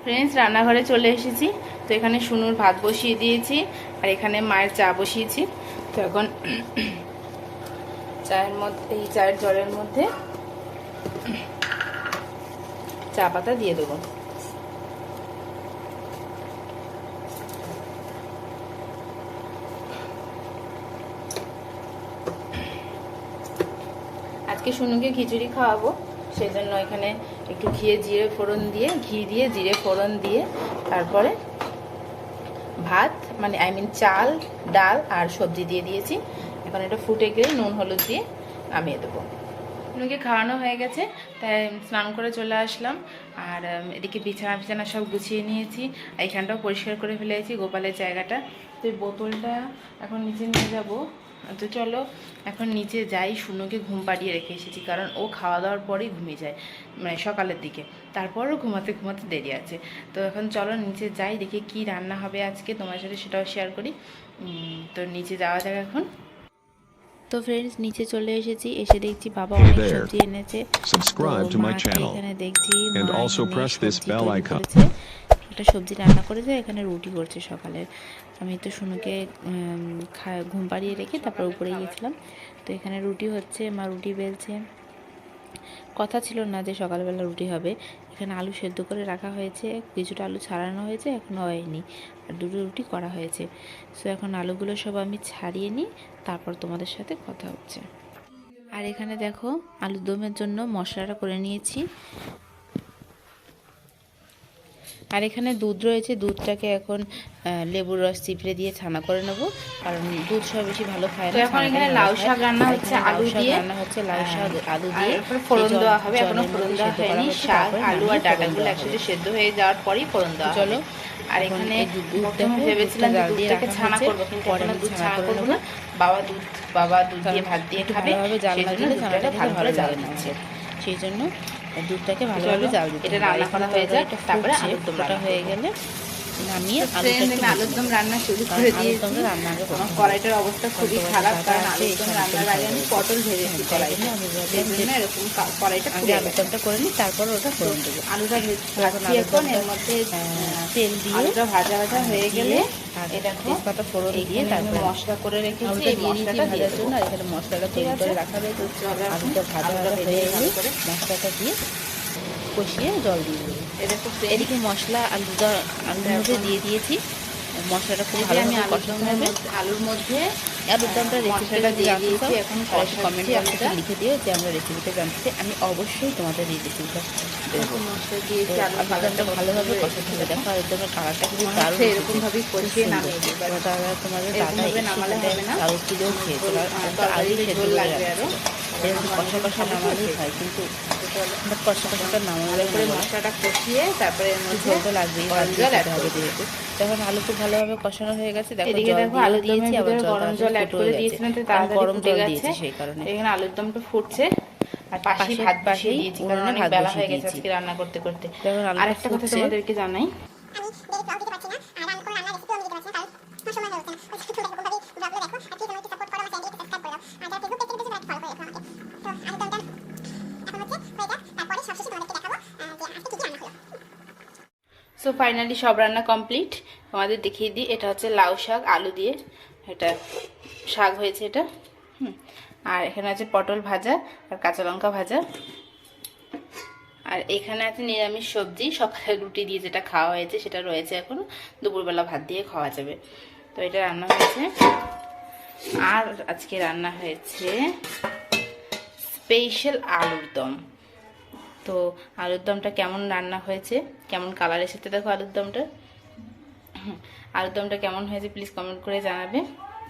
Friends, রান্নাঘরে চলে এসেছি। তো এখানে সুনুর ভাত বসিয়ে দিয়েছি, আর এখানে মায়ের চা বসিয়েছি। তো এখন চায়ের মধ্যে, এই চায়ের জলের মধ্যে চা পাতা দিয়ে দেবো। আজকে সুনুকে খিচুড়ি খাওয়াবো, সেই জন্য এখানে একটু ঘি দিয়ে জিরে ফোড়ন দিয়ে তারপরে ভাত, মানে চাল, ডাল আর সবজি দিয়ে দিয়েছি। এখন এটা ফুটে গেলে নুন হলুদ দিয়ে নামিয়ে দেবো। সুনুকে খাওয়ানো হয়ে গেছে, তাই স্নান করে চলে আসলাম। আর এদিকে বিছানা সব গুছিয়ে নিয়েছি, এইখানটাও পরিষ্কার করে ফেলেছি, গোপালের জায়গাটা। তো এই বোতলটা এখন নিচে নিয়ে যাবো। তো চলো এখন নিচে যাই। সুনুকে ঘুম পাড়িয়ে রেখে এসেছি, কারণ ও খাওয়া দাওয়ার পরেই ঘুমিয়ে যায়, মানে সকালের দিকে। তারপরও ঘুমাতে দেরি আছে। তো এখন চলো নিচে যাই, দেখি কি রান্না হবে আজকে, তোমার সাথে সেটাও শেয়ার করি। তো নিচে যাওয়া যাক এখন। তো ফ্রেন্ডস, নিচে চলে এসেছি, এসে দেখছি বাবা অনেক সবজি এনেছে। এখানে দেখছি একটা সবজি রান্না করেছে, এখানে রুটি করছে সকালের। আমি তো সুনুকে ঘুম পাড়িয়ে রেখে তারপর উপরে গিয়েছিলাম। তো এখানে রুটি হচ্ছে, মা রুটি বেলছে। কথা ছিল না যে সকালবেলা রুটি হবে। এখানে আলু সেদ্ধ করে রাখা হয়েছে, কিছুটা আলু ছাড়ানো হয়েছে, এখনও হয়নি, আর দুটো রুটি করা হয়েছে। সো এখন আলুগুলো সব আমি ছাড়িয়ে নিই, তারপর তোমাদের সাথে কথা হচ্ছে। আর এখানে দেখো, আলুর দমের জন্য মশলাটা করে নিয়েছি। আর এখানে দুধ রয়েছে, দুধটাকে এখন লেবুর রস চিপড়ে দিয়ে ছানা করে নেবো, কারণ দুধ সব বেশি ভালো খায় না। এখন এখানে লাউ শাক রান্না হচ্ছে, লাউ শাক আলু দিয়ে ফোড়ন দেওয়া হবে। এখনো ফোড়ন দেওয়া হয়নি, শাক আলু আর ডাঁটাগুলো একসাথে সেদ্ধ হয়ে যাওয়ার পরই ফোড়ন দেওয়া। চলো। আর এখানে প্রথমে ভেবেছিলাম দুধটাকে ছানা করবো, কিন্তু এখনো দুধ ছানা করবো না। বাবা দুধ দিয়ে ভাত দিয়ে খাবে, সেই জন্য দুধটাকে ভালো করে জ্বালা নিচ্ছে। সেই জন্য দুধটাকে ভালোভাবে জাল দিতে, এটা রান্না করা হয়ে যায়। তারপরে আলুর দমটা হয়ে গেলে নামিয়ে আলুর দম রান্না শুরু করে দিয়েছি। আমার কড়াইটার অবস্থা খুবই খারাপ, কারণ আলুর দম রান্নার আগে আমি পটল ভেজেছি কড়াইতে। আমি ভাবলাম এরকম কড়াইটা আগে আলুর দমটা করে নিই, তারপর ওটা ফোড়ন দেবো। আলুটা ভাজছি এখন, এর মধ্যে তেল দিয়ে আলুটা ভাজা হয়ে গেলে এটা তেজপাতা ফোড়ন দিয়ে তারপরে মশলা করে রেখেছি, এই মশলাটা ভাজার জন্য। আর এখানে মশলাটা তৈরি করে রাখা রয়েছে। আলুটা ভাজা হয়ে গেলে মশলাটা দিয়ে কষিয়ে জল দিয়ে দেবো। এদিকে মশলা আলুর মধ্যে দিয়ে দিয়েছি, মশলাটা খুব ভালো আমি কষানো হবে। আলুর দমটা রেসিপিটা দিয়ে দিয়েছি। এখন কমেন্টে আমাকে লিখে দিও যে আমরা রেসিপিটা জানতে। আমি অবশ্যই তোমাদের এই রেসিপিটা দেবো। আলুর দমটা ভালোভাবে কষাতে হবে। দেখো আলুর দমের কালারটা খুব দারুণ, এরকমভাবেই কষিয়ে নামিয়ে দেবো। তোমাদের দাদা নামালে হবে না, আলু কিলোও খেয়েছে, আলু সেদ্ধ লাগবে আরও। এরকম কষা নামালেই হয়, কিন্তু কষাটা নামালে করে মশলাটা কষিয়ে তারপরে ঝোলটা লাগবেই, জল অ্যাড হবে যেহেতু। তখন আলু খুব ভালোভাবে কষানো হয়ে গেছে। দেখো আলু দিয়েছি, আবার গরম জল অ্যাড করে দিয়েছিলাম, গরম জল দিয়েছি সেই কারণে। এখানে আলুর দমটা ফুটছে, আর পাশে ভাত বসিয়ে দিয়েছি, কারণ অনেক বেলা হয়ে গেছে আজকে রান্না করতে করতে। আর একটা কথা তোমাদেরকে জানাই, সো ফাইনালি সব রান্না কমপ্লিট। তোমাদের দেখিয়ে দিই, এটা হচ্ছে লাউ শাক আলু দিয়ে, এটা শাক হয়েছে এটা। আর এখানে আছে পটল ভাজা আর কাঁচা লঙ্কা ভাজা। আর এখানে আছে নিরামিষ সবজি, সকালে রুটি দিয়ে যেটা খাওয়া হয়েছে সেটা রয়েছে, এখনো দুপুরবেলা ভাত দিয়ে খাওয়া যাবে। তো এটা রান্না হয়েছে। আর আজকে রান্না হয়েছে স্পেশাল আলুর দম। তো আলুর দমটা কেমন রান্না হয়েছে, কেমন কালার এসেছে দেখো আলুর দমটা কেমন হয়েছে প্লিজ কমেন্ট করে জানাবে।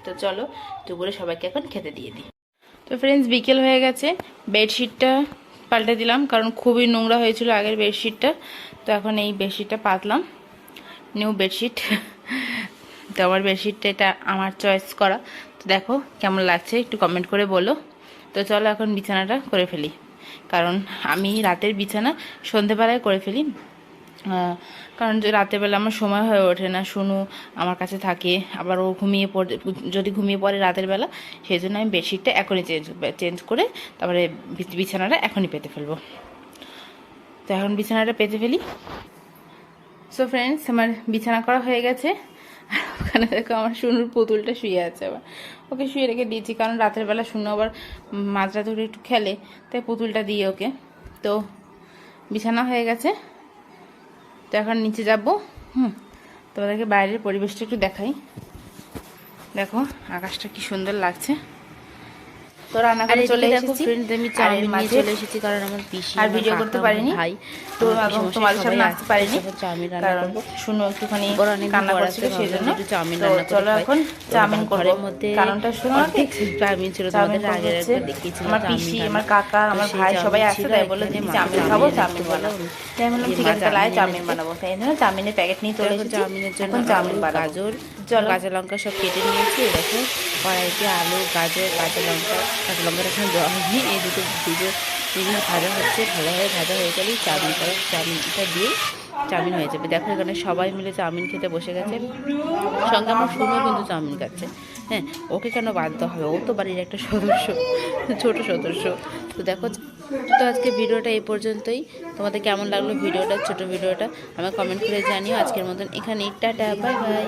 তো চলো দুপুরে সবাইকে এখন খেতে দিয়ে দিই। তো ফ্রেন্ডস, বিকেল হয়ে গেছে, বেডশিটটা পাল্টে দিলাম, কারণ খুবই নোংরা হয়েছিল আগের বেডশিটটা। তো এখন এই বেডশিটটা পাতলাম, নিউ বেডশিট। তো আমার বেডশিটটা এটা আমার চয়েস করা। তো দেখো কেমন লাগছে একটু কমেন্ট করে বলো। তো চলো এখন বিছানাটা করে ফেলি, কারণ আমি রাতের বিছানা সন্ধেবেলায় করে ফেলি, কারণ রাতের বেলা আমার সময় হয়ে ওঠে না। শুনু আমার কাছে থাকে, আবার ও যদি ঘুমিয়ে পড়ে রাতের বেলা, সেই জন্য আমি বেডশিটটা এখনই চেঞ্জ করে তারপরে বিছানাটা এখনই পেতে ফেলবো। তো এখন বিছানাটা পেতে ফেলি। সো ফ্রেন্ডস, আমার বিছানা করা হয়ে গেছে। আর ওখানে দেখো আমার শুনুর পুতুলটা শুয়ে আছে। আবার ওকে শুয়ে রেখে দিয়েছি, কারণ রাতের বেলা শুনো আবার মাঝরাতে উঠে একটু খেলে, তাই পুতুলটা দিয়ে ওকে। তো বিছানা হয়ে গেছে, তো এখন নিচে যাব। তোমাদেরকে বাইরের পরিবেশটা একটু দেখাই। দেখো আকাশটা কি সুন্দর লাগছে। তো রান্না করে চলে এসেছি, আমি চাউমিন নিয়ে চলে এসেছি, কারণ আমার পিসি আর ভিডিও করতে পারিনি, ভাই তো তোমাদের সামনে আসতে পারিনি, চাউমিন রান্না করব। শুনো একটুখানি কান্না করছিল, সেই জন্য একটু চাউমিন রান্না করব। চলো এখন চাউমিন ঘরের মধ্যে, কারণটা শুনো, চাউমিন ছিল তোমাদের আগে একবার দেখিয়েছিলাম। আমার পিসি, আমার কাকা, আমার ভাই সবাই আসছে, তাই বললো যে চাউমিন খাবো, চাউমিন বানাবো। তাই বললাম ঠিক আছে, তাহলে চাউমিন বানাবো। তাই জন্য চাউমিনের প্যাকেট নিয়ে চলে এসেছি। চাউমিনের জন্য চাউমিন, গাজর, কাঁচা লঙ্কা সব কেটে নিয়েছি। দেখো কড়াইতে আলু, গাজর, কাঁচা লঙ্কাটা এখন দেওয়া হয়নি, এই দুটো জিনিস ভাজা হচ্ছে। ভালোভাবে ভাজা হয়ে গেলেই চাউমিনটা দিয়ে চাউমিন হয়ে যাবে। দেখো এখানে সবাই মিলে চাউমিন খেতে বসে গেছে, সঙ্গে আমার শুনেও কিন্তু চাউমিন খাচ্ছে। হ্যাঁ, ওকে কেন বাদ দেওয়া হবে, ও তো বাড়ির একটা সদস্য, ছোট সদস্য। তো দেখো, তো আজকে ভিডিওটা এই পর্যন্তই। তোমাদের কেমন লাগলো ভিডিওটা, ছোট ভিডিওটা আমার কমেন্ট করে জানিও। আজকের মতন এখানেই, টাটা, বাই বাই।